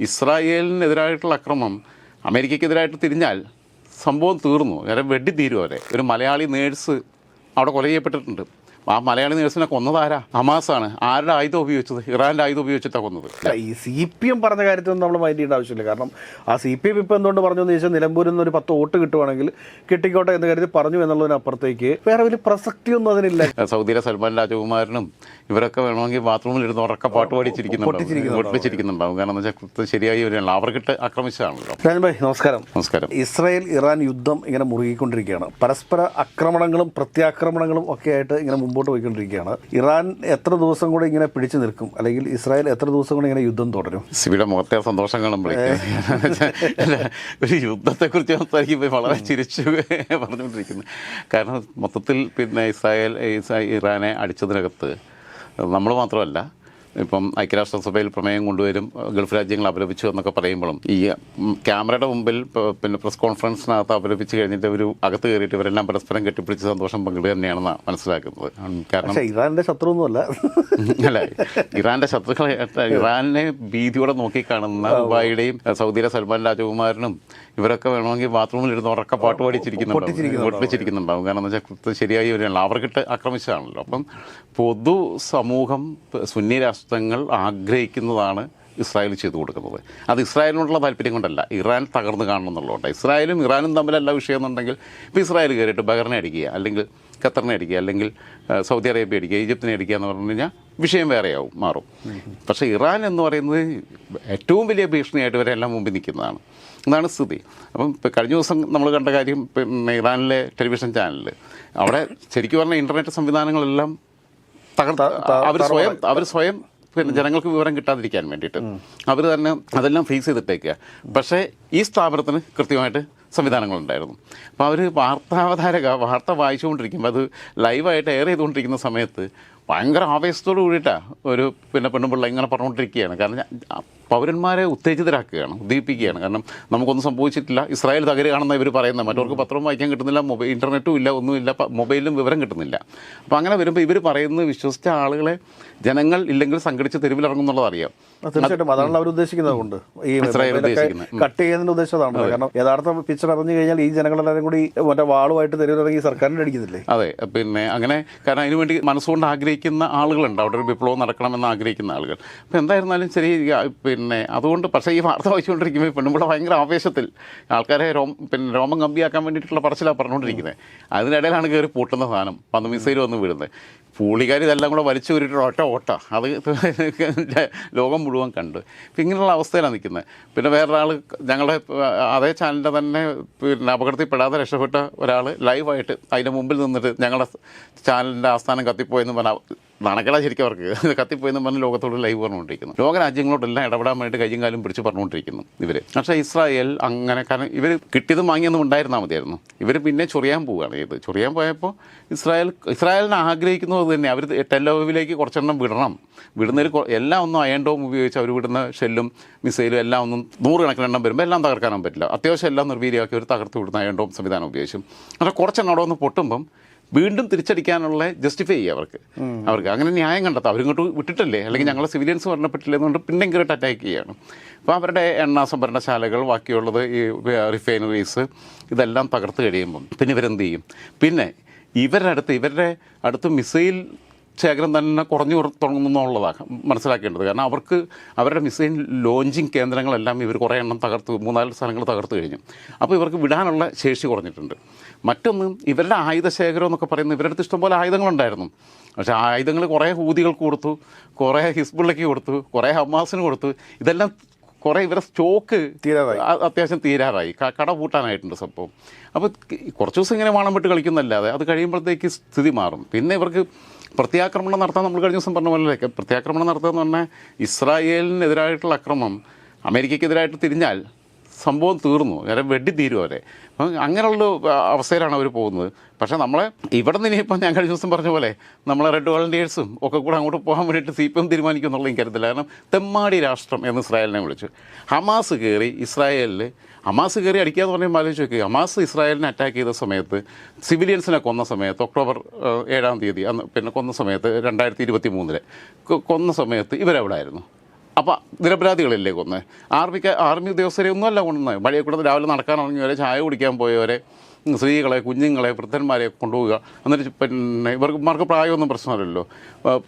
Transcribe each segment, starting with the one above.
ഇസ്രായേലിനെതിരായിട്ടുള്ള അക്രമം അമേരിക്കയ്ക്കെതിരായിട്ട് തിരിഞ്ഞാൽ സംഭവം തീർന്നു. നേരെ വെടി തീരും അവരെ. ഒരു മലയാളി നേഴ്സ് അവിടെ കൊല ചെയ്യപ്പെട്ടിട്ടുണ്ട്. ആ മലയാളി നേഴ്സിനെ കൊന്നതാരാ? ഹമാസാണ്. ആരുടെ ആയുധം ഉപയോഗിച്ചത്? ഇറാൻ്റെ ആയുധം ഉപയോഗിച്ചിട്ടാണ് കൊന്നത്. ഈ CPM പറഞ്ഞ കാര്യത്തിൽ നമ്മൾ മൈൻഡ് ചെയ്യേണ്ട ആവശ്യമില്ല. കാരണം ആ CPM ഇപ്പോൾ എന്തുകൊണ്ട് പറഞ്ഞു എന്ന് ചോദിച്ചാൽ നിലമ്പൂരിൽ നിന്ന് ഒരു 10 വോട്ട് കിട്ടുവാണെങ്കിൽ കിട്ടിക്കോട്ടെ എന്ന് കരുതി പറഞ്ഞു എന്നുള്ളതിനപ്പുറത്തേക്ക് വേറെ വലിയ പ്രസക്തിയൊന്നും അതിനില്ല. സൗദിയിലെ സൽമാൻ രാജകുമാരനും ഇവരൊക്കെ വേണമെങ്കിൽ ബാത്റൂമിൽ ഇരുന്ന് ഉറക്ക പാട്ട് പൊട്ടിച്ചിരിക്കുന്നുണ്ടാവും. കാരണം എന്ന് വെച്ചാൽ ശരിയായി വരികയാണല്ലോ, അവർക്കിട്ട് ആക്രമിച്ചതാണല്ലോ. രാജൻഭായ് നമസ്കാരം. നമസ്കാരം. ഇസ്രായേൽ ഇറാൻ യുദ്ധം ഇങ്ങനെ മുറുകിക്കൊണ്ടിരിക്കുകയാണ്. പരസ്പര ആക്രമണങ്ങളും പ്രത്യാക്രമണങ്ങളും ഒക്കെ ആയിട്ട് ഇങ്ങനെ മുമ്പോട്ട് പോയിക്കൊണ്ടിരിക്കുകയാണ്. ഇറാൻ എത്ര ദിവസം കൂടെ ഇങ്ങനെ പിടിച്ചു നിൽക്കും, അല്ലെങ്കിൽ ഇസ്രായേൽ എത്ര ദിവസം കൂടെ ഇങ്ങനെ യുദ്ധം തുടരും? സിബിയുടെ മുഖത്തെ സന്തോഷം കാണുമ്പോഴേ ഒരു യുദ്ധത്തെക്കുറിച്ച് സംസാരിക്കുമ്പോൾ വളരെ ചിരിച്ചു പറഞ്ഞുകൊണ്ടിരിക്കുന്നു. കാരണം മൊത്തത്തിൽ പിന്നെ ഇസ്രായേൽ ഇറാനെ അടിച്ചതിനകത്ത് നമ്മൾ മാത്രമല്ല, ഇപ്പം ഐക്യരാഷ്ട്രസഭയിൽ പ്രമേയം കൊണ്ടുവരും, ഗൾഫ് രാജ്യങ്ങൾ അപലപിച്ചു എന്നൊക്കെ പറയുമ്പോഴും ഈ ക്യാമറയുടെ മുമ്പിൽ പിന്നെ പ്രസ് കോൺഫറൻസിനകത്ത് അപലപിച്ച് കഴിഞ്ഞിട്ട് ഒരു അകത്ത് കയറിയിട്ട് ഇവരെല്ലാം പരസ്പരം കെട്ടിപ്പിടിച്ച് സന്തോഷം പങ്കിടുക തന്നെയാണെന്ന് മനസ്സിലാക്കുന്നത്. കാരണം ഇറാന്റെ ശത്രുവൊന്നുമല്ല, അല്ല, ഇറാന്റെ ശത്രുക്കളെ ഇറാനെ ഭീതിയോടെ നോക്കിക്കാണുന്ന ദുബായിയുടെയും സൗദിയിലെ സൽമാൻ രാജകുമാരനും ഇവരൊക്കെ വേണമെങ്കിൽ ബാത്റൂമിൽ ഇരുന്ന് ഉറക്ക പാട്ട് പൊട്ടിച്ചിരിക്കുന്നുണ്ടാവും. കാരണം എന്ന് വെച്ചാൽ ശരിയായി വരികയാണല്ലോ, അവർക്കിട്ട് ആക്രമിച്ചതാണല്ലോ. അപ്പം പൊതു സമൂഹം, സുന്നി രാഷ്ട്രങ്ങൾ ആഗ്രഹിക്കുന്നതാണ് ഇസ്രായേൽ ചെയ്തു കൊടുക്കുന്നത്. അത് ഇസ്രായേലിനോടുള്ള താല്പര്യം കൊണ്ടല്ല, ഇറാൻ തകർന്ന് കാണണം എന്നുള്ളതുകൊണ്ട്. ഇസ്രായേലും ഇറാനും തമ്മിലല്ല വിഷയം എന്നുണ്ടെങ്കിൽ ഇപ്പോൾ ഇസ്രായേൽ കയറിയിട്ട് ബഹറിനെ അടിക്കുക, അല്ലെങ്കിൽ ഖത്തറിനെ അടിക്കുക, അല്ലെങ്കിൽ സൗദി അറേബ്യ അടിക്കുക, ഈജിപ്തിനെ അടിക്കുക എന്ന് പറഞ്ഞു കഴിഞ്ഞാൽ വിഷയം വേറെയാവും, മാറും. പക്ഷേ ഇറാൻ എന്ന് പറയുന്നത് ഏറ്റവും വലിയ ഭീഷണിയായിട്ട് ഇവരെല്ലാം മുമ്പിൽ നിൽക്കുന്നതാണ്. ഇതാണ് സ്ഥിതി. അപ്പം കഴിഞ്ഞ ദിവസം നമ്മൾ കണ്ട കാര്യം, പിന്നെ ഇറാനിലെ ടെലിവിഷൻ ചാനലിൽ അവിടെ ശരിക്കും പറഞ്ഞാൽ ഇൻ്റർനെറ്റ് സംവിധാനങ്ങളെല്ലാം അവർ സ്വയം പിന്നെ ജനങ്ങൾക്ക് വിവരം കിട്ടാതിരിക്കാൻ വേണ്ടിയിട്ട് അവർ തന്നെ അതെല്ലാം ഫേസ് ചെയ്തിട്ടേക്കുക. പക്ഷേ ഈ സ്ഥാപനത്തിന് കൃത്യമായിട്ട് സംവിധാനങ്ങളുണ്ടായിരുന്നു. അപ്പോൾ അവർ വാർത്ത വായിച്ചുകൊണ്ടിരിക്കുമ്പോൾ അത് ലൈവായിട്ട് എയർ ചെയ്തുകൊണ്ടിരിക്കുന്ന സമയത്ത് ഭയങ്കര ആവേശത്തോട് കൂടിയിട്ടാണ് ഒരു പിന്നെ പെണ്ണുപിള്ള ഇങ്ങനെ പറഞ്ഞുകൊണ്ടിരിക്കുകയാണ്. കാരണം പൗരന്മാരെ ഉത്തേജിതരാക്കുകയാണ്, ഉദ്ദീപിക്കുകയാണ്. കാരണം നമുക്കൊന്നും സംഭവിച്ചിട്ടില്ല, ഇസ്രായേൽ തകരുകയാണെന്ന് ഇവർ പറയുന്നത്. മറ്റവർക്ക് പത്രവും വായിക്കാൻ കിട്ടുന്നില്ല, ഇൻ്റർനെറ്റും ഇല്ല, ഒന്നുമില്ല, മൊബൈലിലും വിവരം കിട്ടുന്നില്ല. അപ്പോൾ അങ്ങനെ വരുമ്പോൾ ഇവർ പറയുന്നത് വിശ്വസിച്ച ആളുകളെ ജനങ്ങൾ ഇല്ലെങ്കിൽ സംഘടിച്ച് തെരുവിലിറങ്ങും എന്നുള്ളത് അറിയാം. തീർച്ചയായിട്ടും അതാണ് അവർ ഉദ്ദേശിക്കുന്നത്. കൊണ്ട് ഈ കട്ട് ചെയ്യുന്നതിന്റെ ഉദ്ദേശം അതാണ്. കാരണം യഥാർത്ഥ പിക്ചർ അറിഞ്ഞു കഴിഞ്ഞാൽ ഈ ജനങ്ങളെല്ലാവരും കൂടി മറ്റേ വാളുമായിട്ട് തെരുവിലിറങ്ങി സർക്കാരിനെ അടിക്കുന്നില്ലേ? അതെ, പിന്നെ അങ്ങനെ. കാരണം അതിനുവേണ്ടി മനസ്സുകൊണ്ട് ആഗ്രഹിക്കുന്ന ആളുകളുണ്ട്, അവിടെ ഒരു വിപ്ലവം നടക്കണമെന്ന് ആഗ്രഹിക്കുന്ന ആളുകൾ. അപ്പോൾ എന്തായിരുന്നാലും ശരി, പിന്നെ അതുകൊണ്ട്. പക്ഷേ ഈ വാർത്ത വായിച്ചുകൊണ്ടിരിക്കുമ്പോൾ പെണ്ണുമ്പിള്ള ഭയങ്കര ആവേശത്തിൽ ആൾക്കാരെ രോമം കമ്പിയാക്കാൻ വേണ്ടിയിട്ടുള്ള പറച്ചിലാണ് പറഞ്ഞുകൊണ്ടിരിക്കുന്നത്. അതിനിടയിലാണ് കയറി പൂട്ടുന്ന സാധനം, 10 മിസൈൽ വന്ന് വീഴുന്നത്. പുള്ളിക്കാർ ഇതെല്ലാം കൂടെ വലിച്ചു കയറിയിട്ട് ഓട്ട അത് ലോകം മുഴുവൻ കണ്ടു. ഇപ്പം ഇങ്ങനെയുള്ള അവസ്ഥയിലാണ് നിൽക്കുന്നത്. പിന്നെ വേറൊരാൾ ഞങ്ങളുടെ അതേ ചാനലിൻ്റെ തന്നെ പിന്നെ അപകടത്തിൽപ്പെടാതെ രക്ഷപ്പെട്ട ഒരാൾ ലൈവായിട്ട് അതിൻ്റെ മുമ്പിൽ നിന്നിട്ട് ഞങ്ങളുടെ ചാനലിൻ്റെ ആസ്ഥാനം കത്തിപ്പോയെന്ന് പറഞ്ഞാൽ നടക്കടാ ശരിക്കും അവർക്ക് കത്തിപ്പോയെന്ന് പറഞ്ഞ് ലോകത്തോട് ലൈവ് പറഞ്ഞുകൊണ്ടിരിക്കുന്നു. ലോകരാജ്യങ്ങളോടെല്ലാം ഇടപെടാൻ വേണ്ടിയിട്ട് കയ്യും കാലും പിടിച്ച് പറഞ്ഞുകൊണ്ടിരിക്കുന്നു ഇവർ. പക്ഷേ ഇസ്രായേൽ അങ്ങനെ, കാരണം ഇവർ കിട്ടിയതും വാങ്ങിയൊന്നും ഉണ്ടായിരുന്നാൽ മതിയായിരുന്നു. ഇവർ പിന്നെ ചൊറിയാൻ പോവുകയാണ് ചെയ്ത്. ചൊറിയാൻ പോയപ്പോൾ ഇസ്രായേലിനെ ആഗ്രഹിക്കുന്നത് തന്നെ അവർ ടെലവീവിലേക്ക് കുറച്ചെണ്ണം വിടുന്നതിൽ എല്ലാം ഒന്നും അയൺ ഡോം ഉപയോഗിച്ച് അവർ വിടുന്ന ഷെല്ലും മിസൈലും എല്ലാം ഒന്നും 100 കണക്കിനെണ്ണം വരുമ്പോൾ എല്ലാം തകർക്കാനും പറ്റില്ല. അത്യാവശ്യം എല്ലാം നിർവീര്യമാക്കി അവർ തകർത്ത് വിടുന്ന അയൺ ഡോം സംവിധാനം ഉപയോഗിച്ചും. പക്ഷേ കുറച്ചെണ്ണം അവിടെ ഒന്ന് പൊട്ടുമ്പം വീണ്ടും തിരിച്ചടിക്കാനുള്ള ജസ്റ്റിഫൈ ചെയ്യുക അവർക്ക് അങ്ങനെ ന്യായം കണ്ടെത്താം. അവരിങ്ങോട്ട് വിട്ടിട്ടല്ലേ, അല്ലെങ്കിൽ ഞങ്ങളെ സിവിലിയൻസ് മരണപ്പെട്ടില്ലേ എന്നുകൊണ്ട് പിന്നെ ഇങ്ങോട്ട് അറ്റാക്ക് ചെയ്യുകയാണ്. അപ്പോൾ അവരുടെ എണ്ണ സംഭരണശാലകൾ, ബാക്കിയുള്ളത് ഈ റിഫൈനറീസ്, ഇതെല്ലാം തകർത്ത് കഴിയുമ്പം പിന്നെ ഇവരെന്ത് ചെയ്യും? പിന്നെ ഇവരുടെ അടുത്ത് മിസൈൽ ശേഖരം തന്നെ കുറഞ്ഞു തുടങ്ങുന്നുള്ളതാണ് മനസ്സിലാക്കേണ്ടത്. കാരണം അവരുടെ മിസൈൽ ലോഞ്ചിങ് കേന്ദ്രങ്ങളെല്ലാം ഇവർ കുറേ എണ്ണം തകർത്ത് 3-4 സ്ഥലങ്ങൾ തകർത്ത് കഴിഞ്ഞു. അപ്പോൾ ഇവർക്ക് വിടാനുള്ള ശേഷി കുറഞ്ഞിട്ടുണ്ട്. മറ്റൊന്ന്, ഇവരുടെ ആയുധ ശേഖരം എന്നൊക്കെ പറയുന്നത് ഇവരുടെ അടുത്ത് ഇഷ്ടംപോലെ ആയുധങ്ങളുണ്ടായിരുന്നു. പക്ഷേ ആയുധങ്ങൾ കുറേ ഹൂതികൾക്ക് കൊടുത്തു, കുറേ ഹിസ്ബുള്ളയ്ക്ക് കൊടുത്തു, കുറേ ഹമാസിന് കൊടുത്തു. ഇതെല്ലാം കുറേ ഇവരുടെ സ്റ്റോക്ക് അത്യാവശ്യം തീരാറായി, കട പൂട്ടാനായിട്ടുണ്ട് സംഭവം. അപ്പോൾ കുറച്ച് ദിവസം ഇങ്ങനെ വാണം വിട്ട് കളിക്കുന്നല്ലാതെ അത് കഴിയുമ്പോഴത്തേക്ക് സ്ഥിതി മാറും. പിന്നെ ഇവർക്ക് പ്രത്യാക്രമണം നടത്താൻ, നമ്മൾ കഴിഞ്ഞ ദിവസം പറഞ്ഞ പോലെ പ്രത്യാക്രമണം നടത്തുക എന്ന് പറഞ്ഞാൽ ഇസ്രായേലിനെതിരായിട്ടുള്ള അക്രമം അമേരിക്കയ്ക്കെതിരായിട്ട് തിരിഞ്ഞാൽ സംഭവം തീർന്നു, നേരെ വെടി തീരും അവരെ. അപ്പം അങ്ങനെയുള്ള അവസ്ഥയിലാണ് അവർ പോകുന്നത്. പക്ഷേ നമ്മളെ ഇവിടെ നിന്ന് ഇനിയിപ്പം ഞാൻ കഴിഞ്ഞ ദിവസം പറഞ്ഞ പോലെ നമ്മളെ റെഡ് വോളണ്ടിയേഴ്സും ഒക്കെ കൂടെ അങ്ങോട്ട് പോകാൻ വേണ്ടിയിട്ട് CPM തീരുമാനിക്കും എന്നുള്ളത് എനിക്കറിയത്തില്ല. കാരണം തെമ്മാടി രാഷ്ട്രം എന്ന് ഇസ്രായേലിനെ വിളിച്ചു. ഹമാസ് കയറി അടിക്കാന്ന് പറയുമ്പോൾ ആലോചിച്ച് നോക്കുക. ഹമാസ് ഇസ്രായേലിനെ അറ്റാക്ക് ചെയ്ത സമയത്ത്, സിവിലിയൻസിനെ കൊന്ന സമയത്ത്, ഒക്ടോബർ 7-ാം തീയതി അന്ന് പിന്നെ കൊന്ന സമയത്ത് 2023 കൊന്ന സമയത്ത് ഇവരെവിടെ ആയിരുന്നു? അപ്പോൾ നിരപരാധികളല്ലേ കൊന്ന്? ആർമി ഉദ്യോഗസ്ഥരെ ഒന്നുമല്ല കൊണ്ടുവന്നത്. വഴിയെ കൂടെ രാവിലെ നടക്കാൻ ഇറങ്ങിയവരെ, ചായ കുടിക്കാൻ പോയവരെ, സ്ത്രീകളെ, കുഞ്ഞുങ്ങളെ, വൃദ്ധന്മാരെ കൊണ്ടുപോവുക. എന്നിട്ട് പിന്നെ ഇവർക്ക് പ്രായമൊന്നും പ്രശ്നമല്ലല്ലോ.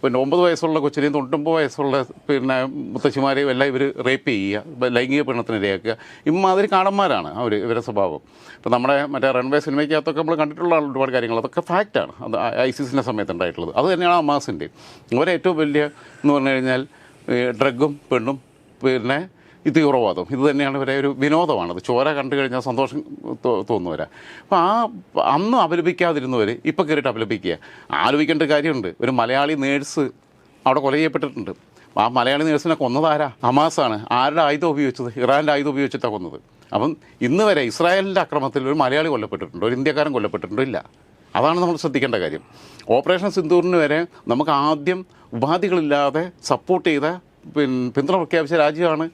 പിന്നെ 9 വയസ്സുള്ള കൊച്ചിനെയും 99 വയസ്സുള്ള പിന്നെ മുത്തശ്ശിമാരെയും എല്ലാം ഇവർ റേപ്പ് ചെയ്യുക, ലൈംഗിക പീഡനത്തിനിരയാക്കുക. ഇമാതിരി കാടന്മാരാണ് ഇവരുടെ സ്വഭാവം. ഇപ്പോൾ നമ്മുടെ മറ്റേ റൺവേ സിനിമയ്ക്കകത്തൊക്കെ നമ്മൾ കണ്ടിട്ടുള്ള ഒരുപാട് കാര്യങ്ങൾ, അതൊക്കെ ഫാക്റ്റാണ്. അത് ISISന്റെ സമയത്ത് ഉണ്ടായിട്ടുള്ളത്. അത് തന്നെയാണ് ഹമാസിൻ്റെ അവരെ ഏറ്റവും വലിയ എന്ന് പറഞ്ഞു കഴിഞ്ഞാൽ ഡ്രഗും പെണ്ണും പിന്നെ ഇത് തീവ്രവാദം. ഇത് തന്നെയാണ് ഇവരെ ഒരു വിനോദമാണത്. ചോര കണ്ടു കഴിഞ്ഞാൽ സന്തോഷം തോന്നുവരാ. അപ്പോൾ അന്ന് അപലപിക്കാതിരുന്നവർ ഇപ്പോൾ കയറിയിട്ട് അപലപിക്കുക. ആലോചിക്കേണ്ട കാര്യമുണ്ട്. ഒരു മലയാളി നേഴ്സ് അവിടെ കൊല ചെയ്യപ്പെട്ടിട്ടുണ്ട്. ആ മലയാളി നേഴ്സിനെ കൊന്നതാരാ? ഹമാസാണ്. ആരുടെ ആയുധം ഉപയോഗിച്ചത്? ഇറാൻ്റെ ആയുധം ഉപയോഗിച്ചിട്ടാണ് കൊന്നത്. അപ്പം ഇന്ന് വരെ ഇസ്രായേലിൻ്റെ അക്രമത്തിൽ ഒരു മലയാളി കൊല്ലപ്പെട്ടിട്ടുണ്ടോ? ഒരു ഇന്ത്യക്കാരൻ കൊല്ലപ്പെട്ടിട്ടുണ്ടോ? ഇല്ല. അതാണ് നമ്മൾ ശ്രദ്ധിക്കേണ്ട കാര്യം. ഓപ്പറേഷൻ സിന്ദൂറിന് വരെ നമുക്ക് ആദ്യം ഉപാധികളില്ലാതെ സപ്പോർട്ട് ചെയ്ത പിന്തുണ പ്രഖ്യാപിച്ച രാജ്യമാണ്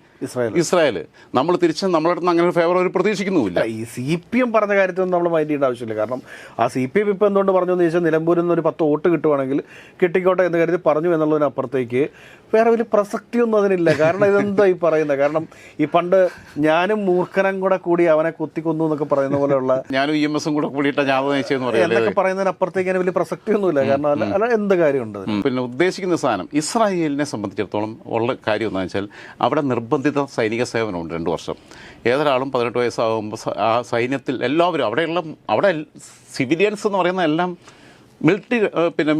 ഇസ്രായേൽ. നമ്മൾ തിരിച്ച് നമ്മളുടെ അടുത്ത് അങ്ങനെ ഒരു ഫേവർ അവർ പ്രതീക്ഷിക്കുന്നുമില്ല. ഈ CPM പറഞ്ഞ കാര്യത്തിൽ നമ്മൾ മൈൻഡ് ചെയ്യേണ്ട ആവശ്യമില്ല. കാരണം ആ CPM ഇപ്പോൾ എന്തുകൊണ്ട് പറഞ്ഞു എന്ന് ചോദിച്ചാൽ, നിലമ്പൂരിൽ നിന്ന് ഒരു 10 വോട്ട് കിട്ടുവാണെങ്കിൽ കിട്ടിക്കോട്ടെ എന്ന് കരുതി പറഞ്ഞു എന്നുള്ളതിനപ്പുറത്തേക്ക് വേറെ വലിയ പ്രസക്തിയൊന്നും അതിനില്ല. കാരണം ഇതെന്താ ഈ പറയുന്നത്? കാരണം ഈ പണ്ട് ഞാനും മൂർഖനും കൂടി അവനെ കുത്തിക്കൊന്നു എന്നൊക്കെ പറയുന്ന പോലെയുള്ള ഞാനും EMS കൂടെ കൂടിയിട്ട ജാഥ നയിച്ചെന്ന് പറയാം പറയുന്നതിനപ്പുറത്തേക്ക് അതിന് വലിയ പ്രസക്തിയൊന്നുമില്ല. കാരണം അല്ല എന്ത് കാര്യമുണ്ട്? പിന്നെ ഉദ്ദേശിക്കുന്ന സാധനം ഇസ്രായേലിനെ സംബന്ധിച്ചിടത്തോളം ഉള്ള കാര്യം എന്താണെന്ന് വെച്ചാൽ അവിടെ നിർബന്ധിത സൈനിക സേവനമുണ്ട് 2 വർഷം. ഏതൊരാളും 18 വയസ്സാകുമ്പോൾ ആ സൈന്യത്തിൽ എല്ലാവരും അവിടെ സിവിലിയൻസ് എന്ന് പറയുന്ന എല്ലാം മിലിറ്ററി പിന്നെ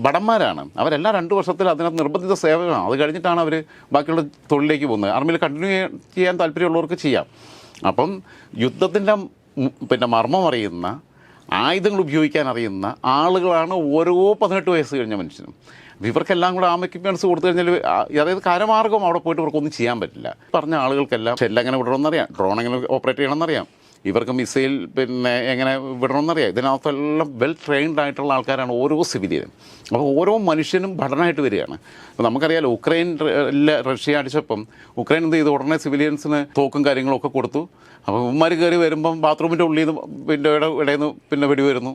ഭടന്മാരാണ്. അവരെല്ലാം 2 വർഷത്തിൽ അതിനകത്ത് നിർബന്ധിത സേവനമാണ്. അത് കഴിഞ്ഞിട്ടാണ് അവർ ബാക്കിയുള്ള തൊഴിലേക്ക് പോകുന്നത്. ആർമിയിൽ കണ്ടിന്യൂ ചെയ്യാൻ താല്പര്യമുള്ളവർക്ക് ചെയ്യാം. അപ്പം യുദ്ധത്തിൻ്റെ പിന്നെ മർമ്മം അറിയുന്ന, ആയുധങ്ങൾ ഉപയോഗിക്കാൻ അറിയുന്ന ആളുകളാണ് ഓരോ 18 വയസ്സ് കഴിഞ്ഞ മനുഷ്യനും. ഇവർക്കെല്ലാം കൂടെ എക്യുപ്മെൻറ്റ്സ് കൊടുത്തു കഴിഞ്ഞാൽ, അതായത് കരമാർഗം അവിടെ പോയിട്ട് ഇവർക്കൊന്നും ചെയ്യാൻ പറ്റില്ല. പറഞ്ഞ ആളുകൾക്കെല്ലാം ഷെല്ല് എങ്ങനെ വിടണമെന്നറിയാം, ഡ്രോൺ എങ്ങനെ ഓപ്പറേറ്റ് ചെയ്യണമെന്നറിയാം, ഇവർക്ക് മിസൈൽ പിന്നെ എങ്ങനെ വിടണമെന്നറിയാം. ഇതിനകത്തെല്ലാം വെൽ ട്രെയിൻഡ് ആയിട്ടുള്ള ആൾക്കാരാണ് ഓരോ സിവിലിയനും. അപ്പോൾ ഓരോ മനുഷ്യനും ഭടനായിട്ട് വരികയാണ്. അപ്പോൾ നമുക്കറിയാലോ, റഷ്യ അടിച്ചപ്പം ഉക്രൈൻ എന്ത് ചെയ്തു? ഉടനെ സിവിലിയൻസിന് തോക്കും കാര്യങ്ങളൊക്കെ കൊടുത്തു. അപ്പോൾ ഉമ്മാർ കയറി വരുമ്പം ബാത്റൂമിൻ്റെ ഉള്ളിൽ നിന്ന് വിൻഡോയുടെ ഇടയിൽ നിന്ന് പിന്നെ വെടി വരുന്നു,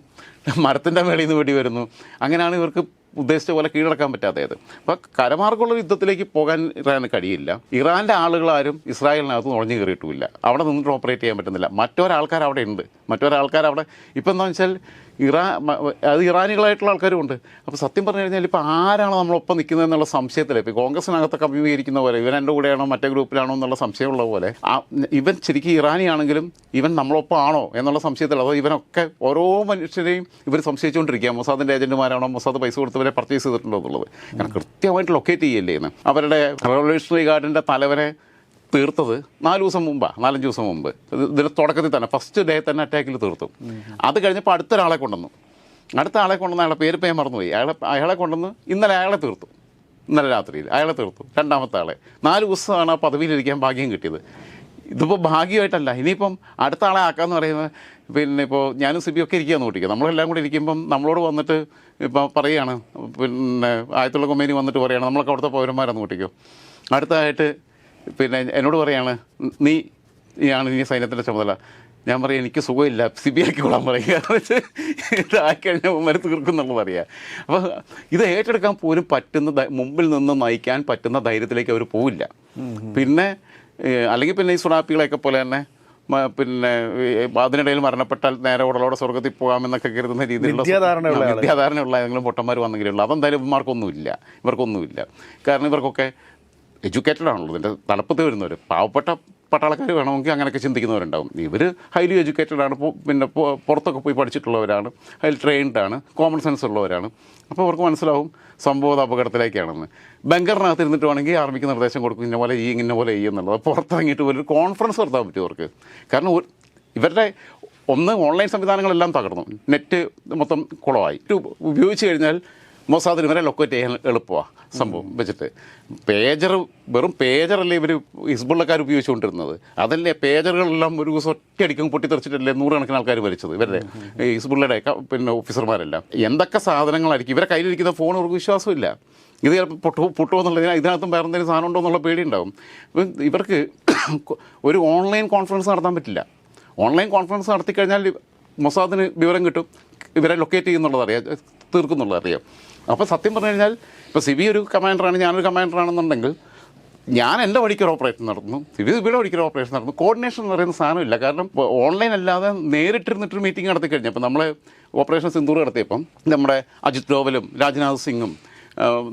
മരത്തിൻ്റെ മേളിൽ നിന്ന് വെടി വരുന്നു. അങ്ങനെയാണ് ഇവർക്ക് ഉദ്ദേശിച്ച പോലെ കീഴടക്കാൻ പറ്റാത്തത്. അപ്പോൾ കരമാർഗമുള്ള യുദ്ധത്തിലേക്ക് പോകാൻ ഇറാന് കഴിയില്ല. ഇറാൻ്റെ ആളുകളാരും ഇസ്രായേലിനകത്ത് നുഴഞ്ഞു കയറിയിട്ടുമില്ല. അവിടെ നിന്നിട്ട് ഓപ്പറേറ്റ് ചെയ്യാൻ പറ്റുന്നില്ല. മറ്റൊരാൾക്കാർ അവിടെ ഉണ്ട്. മറ്റൊരാൾക്കാർ അവിടെ ഇപ്പം എന്താണെന്ന് വെച്ചാൽ അത് ഇറാനികളായിട്ടുള്ള ആൾക്കാരും ഉണ്ട്. അപ്പോൾ സത്യം പറഞ്ഞു കഴിഞ്ഞാൽ ഇപ്പോൾ ആരാണ് നമ്മളൊപ്പം നിൽക്കുന്നത് എന്നുള്ള സംശയത്തിൽ, ഇപ്പോൾ കോൺഗ്രസിനകത്തൊക്കെ അഭിമുഖീകരിക്കുന്ന പോലെ ഇവൻ എൻ്റെ കൂടെയാണോ മറ്റേ ഗ്രൂപ്പിലാണോ എന്നുള്ള സംശയമുള്ള പോലെ ഇവൻ ശരിക്കും ഇറാനിയാണെങ്കിലും ഇവൻ നമ്മളൊപ്പം ആണോ എന്നുള്ള സംശയത്തിൽ, അതോ ഇവനൊക്കെ ഓരോ മനുഷ്യരെയും ഇവർ സംശയിച്ചുകൊണ്ടിരിക്കുക. മൊസാദിൻ്റെ ഏജൻറ്റുമാരാണോ, മൊസാദ് പൈസ കൊടുത്തവരെ പർച്ചേസ് ചെയ്തിട്ടുണ്ടോ എന്നുള്ളത്. കാരണം കൃത്യമായിട്ട് ലൊക്കേറ്റ് ചെയ്യല്ലേ എന്ന്. അവരുടെ റവല്യൂഷണറി ഗാർഡിൻ്റെ തലവനെ തീർത്തത് 4-5 ദിവസം മുമ്പ് ഇതിന് തുടക്കത്തിൽ തന്നെ ഫസ്റ്റ് ഡേ തന്നെ അറ്റാക്കിൽ തീർത്തു. അത് കഴിഞ്ഞപ്പോൾ അടുത്ത ആളെ കൊണ്ടുവന്നു അയാളെ പേര് ഞാൻ മറന്നുപോയി. അയാളെ കൊണ്ടുവന്ന് ഇന്നലെ അയാളെ തീർത്തു. ഇന്നലെ രാത്രിയിൽ അയാളെ തീർത്തു. 2ാമത്തെ ആളെ 4 ദിവസമാണ് ആ പദവിയിലിരിക്കാൻ ഭാഗ്യം കിട്ടിയത്. ഇതിപ്പോൾ ഭാഗ്യമായിട്ടല്ല, ഇനിയിപ്പം അടുത്ത ആളെ ആക്കാമെന്ന് പറയുന്നത് പിന്നെ ഇപ്പോൾ ഞാനും സിബിയൊക്കെ ഇരിക്കുകയെന്ന് കൂട്ടിക്കുക. നമ്മളെല്ലാം കൂടി ഇരിക്കുമ്പം നമ്മളോട് വന്നിട്ട് ഇപ്പോൾ പറയുകയാണ്, പിന്നെ ആയത്തുള്ള കൊമേനി വന്നിട്ട് പറയുകയാണ് നമ്മളൊക്കെ അവിടുത്തെ പൗരന്മാരെന്ന് കൂട്ടിക്കോ. അടുത്തതായിട്ട് പിന്നെ എന്നോട് പറയാണ് നീയാണ് ഇനി സൈന്യത്തിൻ്റെ ചുമതല. ഞാൻ പറയാം എനിക്ക് സുഖമില്ല, സിബിയാക്കിക്കൊള്ളാൻ പറയുക. ഇതായിക്കഴിഞ്ഞാൽ ഉമ്മര് തീർക്കുന്നുള്ളത് അറിയാം. അപ്പോൾ ഇത് ഏറ്റെടുക്കാൻ പോലും പറ്റുന്ന, മുമ്പിൽ നിന്ന് നയിക്കാൻ പറ്റുന്ന ധൈര്യത്തിലേക്ക് അവർ പോവില്ല. പിന്നെ അല്ലെങ്കിൽ പിന്നെ ഈ സുണാപ്പികളെയൊക്കെ പോലെ തന്നെ പിന്നെ അതിനിടയിൽ മരണപ്പെട്ടാൽ നേരെ ഉടലോടെ സ്വർഗത്തിൽ പോകാമെന്നൊക്കെ കരുതുന്ന രീതിയിലുള്ള വിദ്യാധാരണയുള്ള ഏതെങ്കിലും പൊട്ടന്മാർ വന്നെങ്കിലുള്ളൂ. അതെന്തായാലും ഇവർക്കൊന്നുമില്ല. കാരണം ഇവർക്കൊക്കെ എഡ്യൂക്കേറ്റഡ് ആണല്ലോ. ഇതിൻ്റെ തലപ്പത്ത് വരുന്നവർ പാവപ്പെട്ട പട്ടാളക്കാർ വേണമെങ്കിൽ അങ്ങനെയൊക്കെ ചിന്തിക്കുന്നവരുണ്ടാവും. ഇവർ ഹൈലി എഡ്യൂക്കേറ്റഡ് ആണ്, പിന്നെ പുറത്തൊക്കെ പോയി പഠിച്ചിട്ടുള്ളവരാണ്, ഹൈലി ട്രെയിൻഡ് ആണ്, കോമൺ സെൻസ് ഉള്ളവരാണ്. അപ്പോൾ അവർക്ക് മനസ്സിലാവും സംഭവം അപകടത്തിലേക്കാണെന്ന്. ബങ്കറിനകത്ത് ഇരുന്നിട്ട് വേണമെങ്കിൽ ആർമിക്ക് നിർദ്ദേശം കൊടുക്കും, ഇന്ന പോലെ എന്നുള്ളത്. പുറത്തിറങ്ങിയിട്ട് ഒരു കോൺഫറൻസ് നടത്താൻ പറ്റും അവർക്ക്. കാരണം ഇവരുടെ ഓൺലൈൻ സംവിധാനങ്ങളെല്ലാം തകർന്നു, നെറ്റ് മൊത്തം കുളമായി. ഉപയോഗിച്ച് കഴിഞ്ഞാൽ മൊസാദിന് ഇവരെ ലൊക്കേറ്റ് ചെയ്യാൻ എളുപ്പമാണ് സംഭവം വെച്ചിട്ട്. വെറും പേജറല്ലേ ഇവർ ഹിസ്ബുള്ളക്കാർ ഉപയോഗിച്ചുകൊണ്ടിരുന്നത്. അതല്ലേ പേജറുകളെല്ലാം ഒരു ദിവസം ഒറ്റയടിക്കും പൊട്ടിത്തെറിച്ചിട്ടല്ലേ 100 കണക്കിന് ആൾക്കാർ വലിച്ചത്, ഇവരുടെ ഹിസ്ബുള്ളയുടെ പിന്നെ ഓഫീസർമാരെല്ലാം. എന്തൊക്കെ സാധനങ്ങളായിരിക്കും ഇവരെ കയ്യിലിരിക്കുന്ന ഫോൺ, അവർക്ക് വിശ്വാസമില്ല. ഇത് ചിലപ്പോൾ പൊട്ടുമെന്നുള്ളതിന് ഇതിനകത്തും വേറെ എന്തെങ്കിലും സാധനം ഉണ്ടോ എന്നുള്ള പേടിയുണ്ടാവും. ഇവർക്ക് ഒരു ഓൺലൈൻ കോൺഫറൻസ് നടത്താൻ പറ്റില്ല. ഓൺലൈൻ കോൺഫറൻസ് നടത്തിക്കഴിഞ്ഞാൽ മൊസാദിന് വിവരം കിട്ടും, ഇവരെ ലൊക്കേറ്റ് ചെയ്യുന്നുള്ളത് അറിയാം, തീർക്കുന്നുള്ളത് അറിയാം. അപ്പോൾ സത്യം പറഞ്ഞു കഴിഞ്ഞാൽ ഇപ്പോൾ സിബി ഒരു കമാൻഡറാണ്, ഞാനൊരു കമാൻഡറാണെന്നുണ്ടെങ്കിൽ ഞാൻ എൻ്റെ വഴിക്കൊരു ഓപ്പറേഷൻ നടത്തുന്നു, ഇവിടെ വഴിക്കൊരു ഓപ്പറേഷൻ നടത്തുന്നു. കോർഡിനേഷൻ എന്ന് പറയുന്ന സാധനമില്ല. കാരണം ഓൺലൈൻ അല്ലാതെ നേരിട്ടിരുന്നിട്ടൊരു മീറ്റിംഗ് നടത്തി കഴിഞ്ഞപ്പോൾ നമ്മൾ ഓപ്പറേഷൻ സിന്ദൂർ നടത്തിയപ്പം നമ്മുടെ അജിത് ഡോവലും രാജ്നാഥ് സിംഗും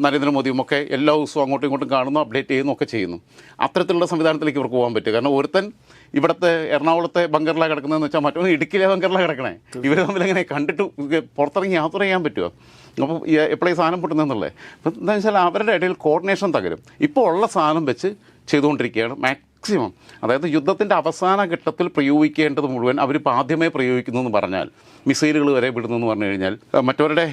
നരേന്ദ്രമോദിയും ഒക്കെ എല്ലാ ദിവസവും അങ്ങോട്ടും ഇങ്ങോട്ടും കാണുന്നു, അപ്ഡേറ്റ് ചെയ്യുന്നു ഒക്കെ ചെയ്യുന്നു. അത്തരത്തിലുള്ള സംവിധാനത്തിലേക്ക് ഇവർക്ക് പോകാൻ പറ്റും. കാരണം ഒരുത്തൻ ഇവിടുത്തെ എറണാകുളത്തെ ബങ്കറിലാണ് കിടക്കുന്നതെന്ന് വെച്ചാൽ മറ്റൊന്ന് ഇടുക്കിയിലെ ബങ്കറിലാണ് കിടക്കണേ. ഇവർ തമ്മിൽ എങ്ങനെ കണ്ടിട്ട് പുറത്തിറങ്ങി യാത്ര ചെയ്യാൻ പറ്റുമോ? അപ്പോൾ എപ്പോഴേ സാധനം പൊട്ടുന്നതെന്നുള്ളത്. അപ്പം എന്താണെന്ന് വെച്ചാൽ അവരുടെ ഇടയിൽ കോർഡിനേഷൻ തകരും. ഇപ്പോൾ ഉള്ള സാധനം വെച്ച് ചെയ്തുകൊണ്ടിരിക്കുകയാണ് മാക്സിമം. അതായത് യുദ്ധത്തിൻ്റെ അവസാന ഘട്ടത്തിൽ പ്രയോഗിക്കേണ്ടത് മുഴുവൻ അവരിപ്പോൾ ആദ്യമേ പ്രയോഗിക്കുന്നു എന്ന് പറഞ്ഞാൽ, മിസൈലുകൾ വരെ വിടുന്നു എന്ന് പറഞ്ഞു കഴിഞ്ഞാൽ, മറ്റവരുടെ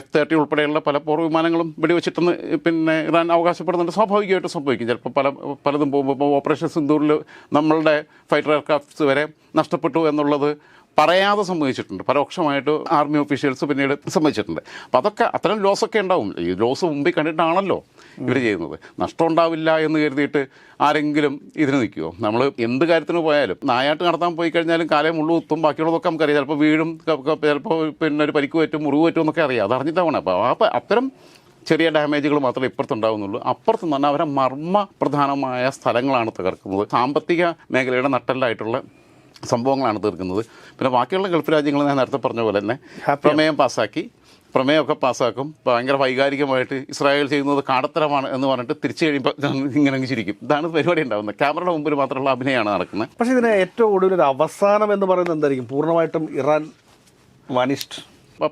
F-30 ഉൾപ്പെടെയുള്ള പല പോർ വിമാനങ്ങളും വെടിവെച്ചിട്ടെന്ന് പിന്നെ ഇറാൻ അവകാശപ്പെടുന്നുണ്ട്. സ്വാഭാവികമായിട്ടും സംഭവിക്കും. ചിലപ്പോൾ പലതും പോകുമ്പോൾ ഇപ്പോൾ ഓപ്പറേഷൻ സിന്ദൂറിൽ നമ്മളുടെ ഫൈറ്റർ എയർക്രാഫ്റ്റ്സ് വരെ നഷ്ടപ്പെട്ടു എന്നുള്ളത് പറയാതെ സംഭവിച്ചിട്ടുണ്ട്. പരോക്ഷമായിട്ട് ആർമി ഒഫീഷ്യൽസ് പിന്നീട് സംഭവിച്ചിട്ടുണ്ട്. അപ്പോൾ അതൊക്കെ അത്തരം ലോസൊക്കെ ഉണ്ടാവും. ഈ ലോസ് മുമ്പിൽ കണ്ടിട്ടാണല്ലോ ഇവർ ചെയ്യുന്നത്. നഷ്ടം ഉണ്ടാവില്ല എന്ന് കരുതിയിട്ട് ആരെങ്കിലും ഇതിന് നിൽക്കുമോ? നമ്മൾ എന്ത് കാര്യത്തിന് പോയാലും നായാട്ട് നടത്താൻ പോയി കഴിഞ്ഞാലും കാലേ മുള്ളു കുത്തും, ബാക്കിയുള്ളതൊക്കെ നമുക്കറിയാം. ചിലപ്പോൾ വീഴും, ചിലപ്പോൾ പിന്നെ ഒരു പരിക്ക് പറ്റും, മുറിവ് പറ്റും എന്നൊക്കെ അറിയാം. അത് അറിഞ്ഞിട്ടാണ്. അപ്പോൾ അത്തരം ചെറിയ ഡാമേജുകൾ മാത്രമേ ഇപ്പുറത്തുണ്ടാകുന്നുള്ളൂ. അപ്പുറത്ത് തന്നെ അവരെ മർമ്മ പ്രധാനമായ സ്ഥലങ്ങളാണ് തകർക്കുന്നത്. സാമ്പത്തിക മേഖലയുടെ നട്ടെല്ലായിട്ടുള്ള സംഭവങ്ങളാണ് തീർക്കുന്നത്. പിന്നെ ബാക്കിയുള്ള ഗൾഫ് രാജ്യങ്ങൾ ഞാൻ നേരത്തെ പറഞ്ഞ പോലെ തന്നെ പ്രമേയമൊക്കെ പാസ്സാക്കും. ഭയങ്കര വൈകാരികമായിട്ട് ഇസ്രായേൽ ചെയ്യുന്നത് കാടത്തരമാണ് എന്ന് പറഞ്ഞിട്ട് തിരിച്ചു കഴിയുമ്പോൾ ഇങ്ങനെ ചിരിക്കും. ഇതാണ് പരിപാടി ഉണ്ടാകുന്നത്. ക്യാമറയുടെ മുമ്പിൽ മാത്രമുള്ള അഭിനയമാണ് നടക്കുന്നത്. പക്ഷേ ഇതിന് ഏറ്റവും കൂടുതൽ ഒരു അവസാനം എന്ന് പറയുന്നത് എന്തായിരിക്കും? പൂർണ്ണമായിട്ടും ഇറാൻ വാനിഷ്ഡ്.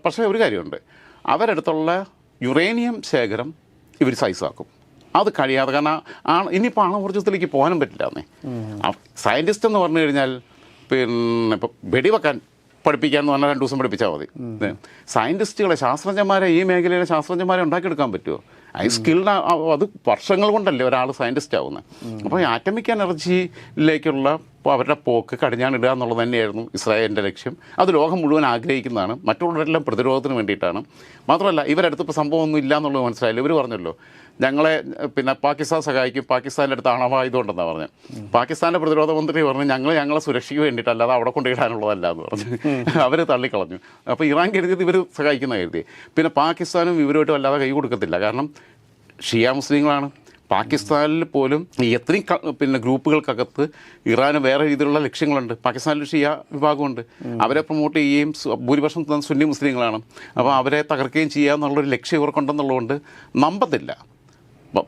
പക്ഷേ ഒരു കാര്യമുണ്ട്, അവരടുത്തുള്ള യുറേനിയം ശേഖരം ഇവർ സൈസാക്കും. അത് കഴിയാതെ, കാരണം ഇനിയിപ്പോൾ ആണവോർജ്ജത്തിലേക്ക് പോകാനും പറ്റില്ല. സയൻറ്റിസ്റ്റ് എന്ന് പറഞ്ഞു കഴിഞ്ഞാൽ പിന്നെ ഇപ്പോൾ വെടിവെക്കാൻ പഠിപ്പിക്കാമെന്ന് പറഞ്ഞാൽ 2 ദിവസം പഠിപ്പിച്ചാൽ മതി. സയൻറ്റിസ്റ്റുകളെ, ശാസ്ത്രജ്ഞന്മാരെ, ഈ മേഖലയിലെ ശാസ്ത്രജ്ഞന്മാരെ ഉണ്ടാക്കിയെടുക്കാൻ പറ്റുമോ? ഐ സ്കിൽഡ് അത് വർഷങ്ങൾ കൊണ്ടല്ലേ ഒരാൾ സയൻറ്റിസ്റ്റ് ആവുന്നത്. അപ്പോൾ ഈ ആറ്റമിക് എനർജിയിലേക്കുള്ള അവരുടെ പോക്ക് കടിഞ്ഞാണിടുക എന്നുള്ളത് തന്നെയായിരുന്നു ഇസ്രായേലിൻ്റെ ലക്ഷ്യം. അത് ലോകം മുഴുവൻ ആഗ്രഹിക്കുന്നതാണ്. മറ്റുള്ളവരെല്ലാം പ്രതിരോധത്തിന് വേണ്ടിയിട്ടാണ്. മാത്രമല്ല ഇവരടുത്ത് ഇപ്പോൾ സംഭവമൊന്നും ഇല്ല എന്നുള്ളത് മനസ്സിലായില്ല. ഇവർ പറഞ്ഞല്ലോ ഞങ്ങളെ പിന്നെ പാകിസ്ഥാൻ സഹായിക്കും, പാകിസ്ഥാൻ്റെ അടുത്ത് ആണവായുധം ഉണ്ടെന്നാണ് പറഞ്ഞത്. പാകിസ്ഥാൻ്റെ പ്രതിരോധ മന്ത്രി പറഞ്ഞു ഞങ്ങളെ സുരക്ഷയ്ക്ക് വേണ്ടിയിട്ട്, അല്ലാതെ അവിടെ കൊണ്ടിടാനുള്ളതല്ല എന്ന് പറഞ്ഞു. അവർ തള്ളിക്കളഞ്ഞു. അപ്പോൾ ഇറാൻ കരുതിയത് ഇവർ സഹായിക്കുന്ന കരുതി. പിന്നെ പാകിസ്ഥാനും ഇവരുമായിട്ട് വല്ലാതെ കൈ കൊടുക്കത്തില്ല. കാരണം ഷിയ മുസ്ലിങ്ങളാണ്. പാകിസ്ഥാനിൽ പോലും ഈ എത്രയും പിന്നെ ഗ്രൂപ്പുകൾക്കകത്ത് ഇറാന് വേറെ രീതിയിലുള്ള ലക്ഷ്യങ്ങളുണ്ട്. പാകിസ്ഥാനിൽ ഷിയ വിഭാഗമുണ്ട്. അവരെ പ്രൊമോട്ട് ചെയ്യുകയും ഭൂരിപക്ഷം സുന്നി മുസ്ലിങ്ങളാണ്. അപ്പോൾ അവരെ തകർക്കുകയും ചെയ്യുക എന്നുള്ളൊരു ലക്ഷ്യം ഇവർക്കുണ്ടെന്നുള്ളതുകൊണ്ട് നമ്പത്തില്ല.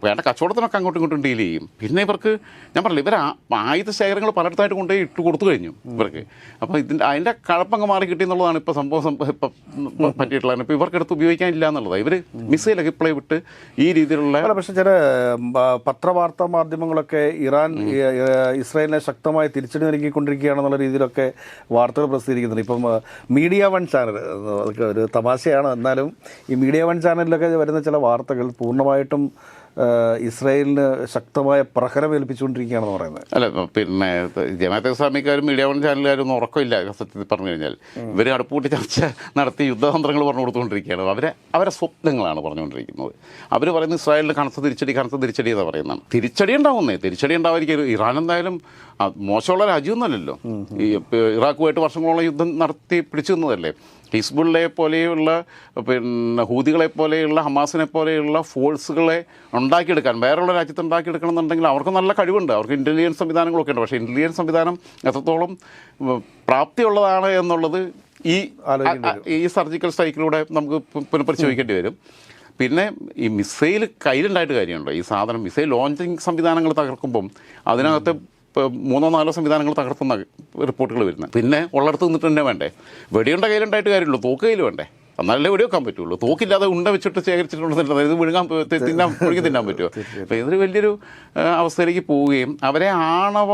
വേണ്ട കച്ചവടത്തിനൊക്കെ അങ്ങോട്ടും ഇങ്ങോട്ടും ഡീൽ ചെയ്യും. പിന്നെ ഇവർക്ക് ഞാൻ പറഞ്ഞില്ല, ഇവർ ആയുധ ശേഖരങ്ങൾ പലയിടത്തായിട്ട് കൊണ്ടുപോയി ഇട്ട് കൊടുത്തു കഴിഞ്ഞു ഇവർക്ക്. അപ്പോൾ അതിൻ്റെ കഴപ്പങ്ങ് മാറി കിട്ടിയെന്നുള്ളതാണ് ഇപ്പോൾ സംഭവം പറ്റിയിട്ടുള്ളത്. ഇപ്പോൾ ഇവർക്കെടുത്ത് ഉപയോഗിക്കാനില്ല എന്നുള്ളതാണ്. ഇവർ മിസൈലൊക്കെ ഇപ്പോഴേ വിട്ട് ഈ രീതിയിലുള്ള. പക്ഷേ ചില പത്രവാർത്താ മാധ്യമങ്ങളൊക്കെ ഇറാൻ ഇസ്രായേലിനെ ശക്തമായി തിരിച്ചടി നൽകിക്കൊണ്ടിരിക്കുകയാണെന്നുള്ള രീതിയിലൊക്കെ വാർത്തകൾ പ്രസിദ്ധീകരിക്കുന്നുണ്ട്. ഇപ്പം മീഡിയ വൺ ചാനൽ, അതൊക്കെ ഒരു തമാശയാണ്, എന്നാലും ഈ മീഡിയ വൺ ചാനലിലൊക്കെ വരുന്ന ചില വാർത്തകൾ പൂർണ്ണമായിട്ടും ഇസ്രായേലിന് ശക്തമായ പ്രഹരം ഏൽപ്പിച്ചുകൊണ്ടിരിക്കുകയാണെന്ന് പറയുന്നത്. അല്ല, പിന്നെ ജമാഅത്തെ ഇസ്ലാമിക്കാരും മീഡിയ വൺ ചാനലുകാരും ഒന്നും ഉറക്കമില്ല. സത്യത്തിൽ പറഞ്ഞു കഴിഞ്ഞാൽ ഇവർ അടുപ്പൂട്ടി ചർച്ച നടത്തി യുദ്ധതന്ത്രങ്ങൾ പറഞ്ഞു കൊടുത്തുകൊണ്ടിരിക്കുകയാണ്. അവരെ സ്വപ്നങ്ങളാണ് പറഞ്ഞുകൊണ്ടിരിക്കുന്നത്. അവർ പറയുന്നത് ഇസ്രായേലിന് കനത്ത തിരിച്ചടി എന്ന് പറയുന്നതാണ്. തിരിച്ചടി ഉണ്ടാവാതിരിക്കും. ഇറാൻ എന്തായാലും മോശമുള്ള രാജ്യമൊന്നുമല്ലല്ലോ. ഈ ഇറാഖുമായിട്ട് വർഷങ്ങളോളം യുദ്ധം നടത്തി പിടിച്ചു നിന്നതല്ലേ. ഹിസ്ബുള്ളെ പോലെയുള്ള പിന്നെ ഹൂതികളെ പോലെയുള്ള ഹമാസിനെ പോലെയുള്ള ഫോഴ്സുകളെ ഉണ്ടാക്കിയെടുക്കാൻ, വേറെയുള്ള രാജ്യത്ത് ഉണ്ടാക്കിയെടുക്കണം എന്നുണ്ടെങ്കിൽ അവർക്ക് നല്ല കഴിവുണ്ട്. അവർക്ക് ഇൻ്റലിജൻസ് സംവിധാനങ്ങളൊക്കെ ഉണ്ട്. പക്ഷേ ഇൻ്റലിജൻസ് സംവിധാനം എത്രത്തോളം പ്രാപ്തിയുള്ളതാണ് എന്നുള്ളത് ഈ സർജിക്കൽ സ്ട്രൈക്കിലൂടെ നമുക്ക് പുനഃപരിശോധിക്കേണ്ടി വരും. പിന്നെ ഈ മിസൈൽ കയ്യിലുണ്ടായിട്ട് കാര്യമുണ്ടോ? ഈ സാധനം മിസൈൽ ലോഞ്ചിങ് സംവിധാനങ്ങൾ തകർക്കുമ്പം അതിനകത്ത് 3-4 സംവിധാനങ്ങൾ തകർത്തുന്ന റിപ്പോർട്ടുകൾ വരുന്നത്. പിന്നെ ഉള്ളിടത്ത് നിന്നിട്ട് തന്നെ വേണ്ടേ? വെടിയുണ്ട കയ്യിലുണ്ടായിട്ട് കാര്യമുള്ളൂ, തോക്ക് കയ്യിൽ വേണ്ടേ? എന്നാലല്ലേ വെടിവെക്കാൻ പറ്റുള്ളൂ. തോക്കില്ലാതെ ഉണ്ട വെച്ചിട്ട് ശേഖരിച്ചിട്ടുണ്ടെന്നുള്ളത് ഇത് മുഴുകി തിന്നാൻ പറ്റുമോ? അപ്പോൾ ഇതൊരു വലിയൊരു അവസ്ഥയിലേക്ക് പോവുകയും അവരെ ആണവ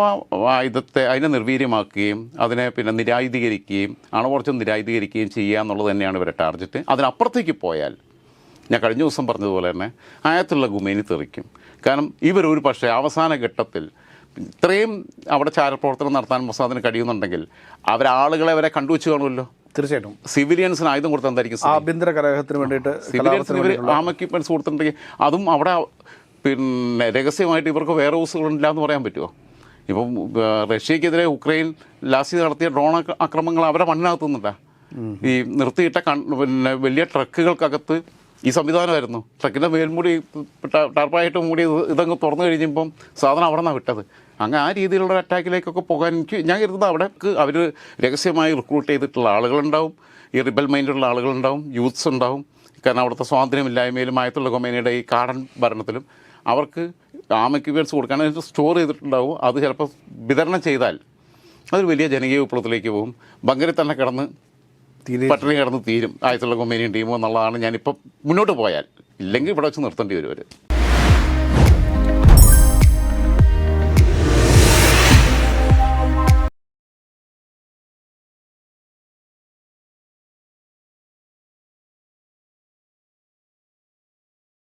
ആയുധത്തെ അതിനെ നിർവീര്യമാക്കുകയും അതിനെ പിന്നെ നിരായുധീകരിക്കുകയും ആണവോർജ്ജം നിരായുധീകരിക്കുകയും ചെയ്യുക എന്നുള്ളത് തന്നെയാണ് ഇവരുടെ ടാർഗറ്റ്. അതിനപ്പുറത്തേക്ക് പോയാൽ ഞാൻ കഴിഞ്ഞ ദിവസം പറഞ്ഞതുപോലെ തന്നെ ആയത്തുള്ള ഗുമേനി തെറിക്കും. കാരണം ഇവരൊരു പക്ഷേ അവസാന ഘട്ടത്തിൽ ഇത്രയും അവിടെ ചാരപ്രവർത്തനം നടത്താൻ മൊസാദിന് കഴിയുന്നുണ്ടെങ്കിൽ അവരാളുകളെ വരെ കണ്ടുവച്ച് കാണുമല്ലോ. തീർച്ചയായിട്ടും സിവിലിയൻസിന് ആയുധം കൊടുത്താൽ എന്തായിരിക്കും? ആഭ്യന്തര കലഹത്തിന് വേണ്ടിയിട്ട് സിവിലിയൻസിന് ഇവർ ആമക്യുപ്മെൻറ്റ്സ് കൊടുത്തിട്ടുണ്ടെങ്കിൽ അതും അവിടെ പിന്നെ രഹസ്യമായിട്ട് ഇവർക്ക് വെയർ ഹൗസുകളില്ല എന്ന് പറയാൻ പറ്റുമോ? ഇപ്പം റഷ്യക്കെതിരെ ഉക്രൈൻ ലാസ്റ്റ് നടത്തിയ ഡ്രോൺ ആക്രമണങ്ങൾ അവരെ മണ്ണിനകത്തുന്നുണ്ടാ. ഈ നിർത്തിയിട്ട പിന്നെ വലിയ ട്രക്കുകൾക്കകത്ത് ഈ സംവിധാനമായിരുന്നു. ട്രക്കിൻ്റെ മേൽമൂടി ടാർപ്പായിട്ട് മൂടി ഇതങ്ങ് തുറന്നു കഴിഞ്ഞപ്പം സാധനം അവിടെ നിന്നാണ് വിട്ടത്. അങ്ങനെ ആ രീതിയിലുള്ള അറ്റാക്കിലേക്കൊക്കെ പോകാൻ ഞാൻ കരുതുന്നത് അവിടെ അവർ രഹസ്യമായി റിക്രൂട്ട് ചെയ്തിട്ടുള്ള ആളുകളുണ്ടാവും, ഈ റിബൽ മൈൻഡുള്ള ആളുകളുണ്ടാവും, യൂത്ത്സ് ഉണ്ടാവും. കാരണം അവിടുത്തെ സ്വാതന്ത്ര്യമില്ലായ്മയിലും ആയത്തുള്ള ഖൊമേനിയുടെ ഈ കാടൻ ഭരണത്തിലും അവർക്ക് എക്യുപ്മെൻറ്റ്സ് കൊടുക്കാൻ സ്റ്റോർ ചെയ്തിട്ടുണ്ടാവും. അത് ചിലപ്പോൾ വിതരണം ചെയ്താൽ അതൊരു വലിയ ജനകീയ വിപ്ലവത്തിലേക്ക് പോകും. ബങ്കറിൽ തന്നെ കിടന്ന് പട്ടിണി കിടന്ന് തീരും ആയത്തുള്ള ഖൊമേനിയും ടീമും എന്നുള്ളതാണ്. ഞാനിപ്പം മുന്നോട്ട് പോയാൽ, ഇല്ലെങ്കിൽ ഇവിടെ വെച്ച് നിർത്തേണ്ടി വരും അവർ.